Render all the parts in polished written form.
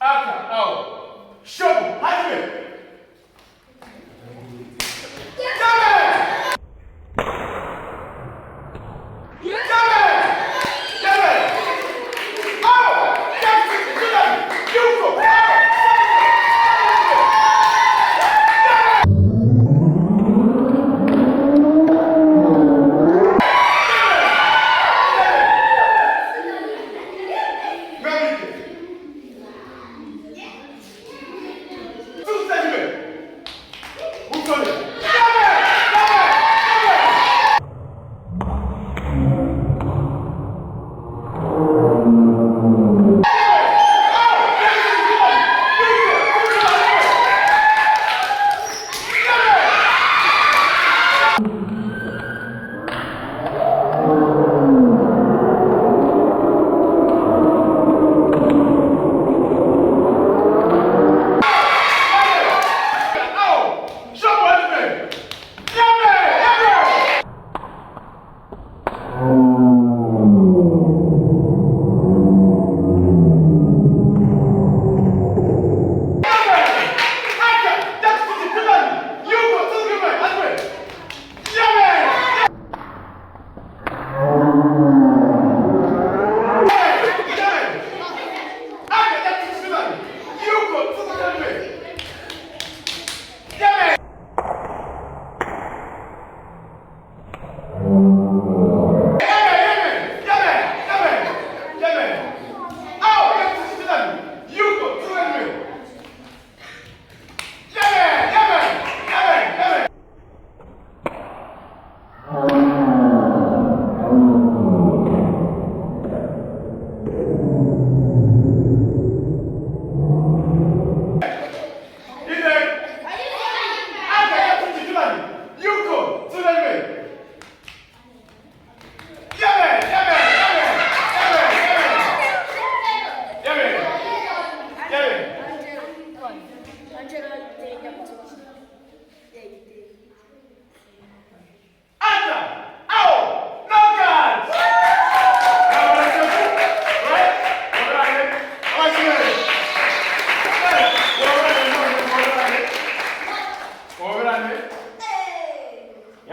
Aka, au. Show, hadi.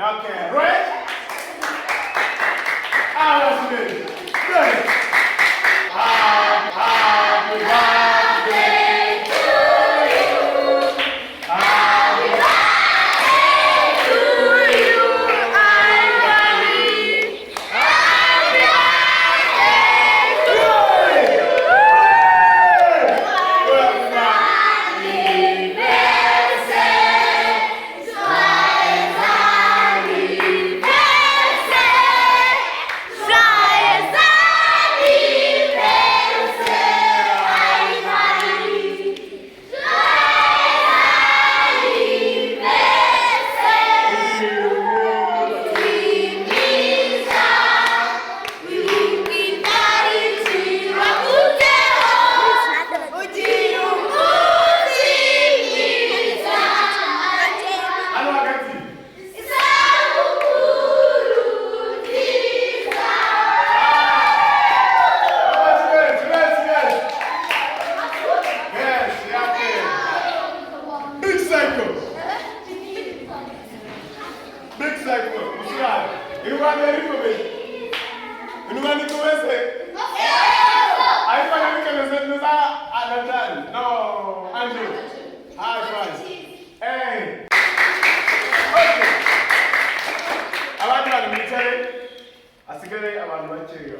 Okay, right? That's good. Good. Happy birthday to you. Happy birthday to you, Anne-Marie. Happy birthday to you. Good No, Andrew. High five. Hey. Okay. Abantu bamwicaye asigare abantu bakeya.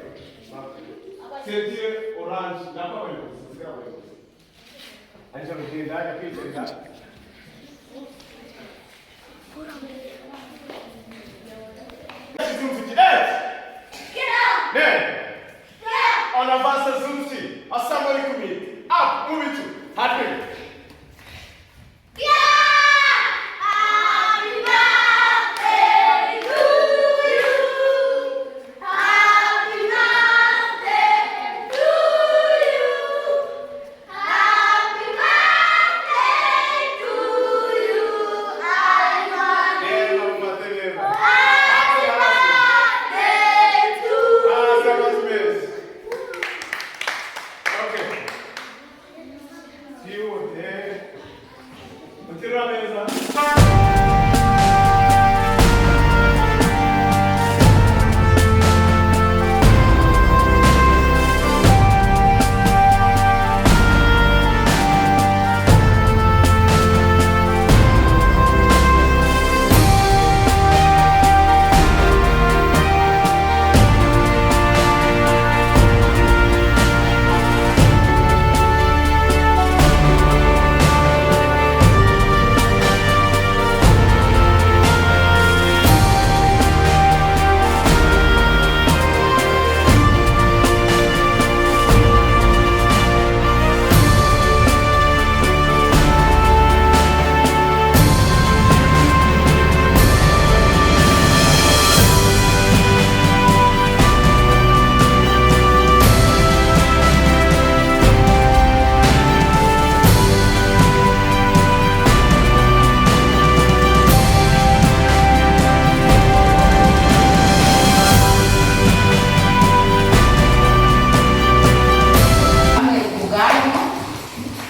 Setiye orange nabawe sigara we. Anje mugenda yakwicara. On avance Zumsi. Assalamu alaikum. Up, move it. Happy. byihute muterura neza.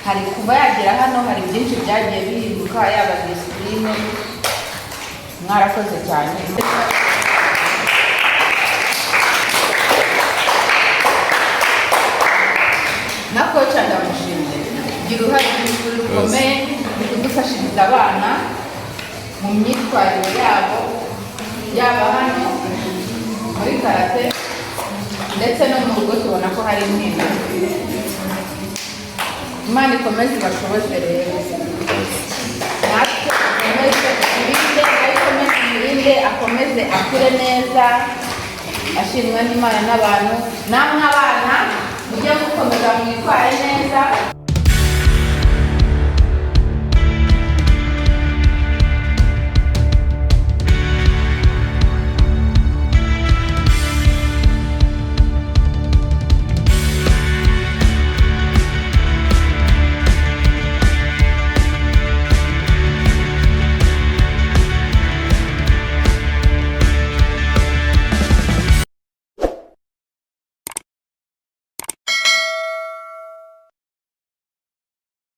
hari kuva yagera hano hari byinshi byagiye bihinduka yaba disipurine mwarakoze cyane na koca ndamushimye gira uruhare rukomeye mu kudufashiriza abana mu myitwarire yabo yaba hano muri karate ndetse no mu rugo tubona ko hari impinduka. Imana ikomeze ibashoboze rero natwe akomeze irinde akomeze irinde akomeze akure neza ashimwe n'Imana n'abantu namwe abana mujye mukomeza mwitware neza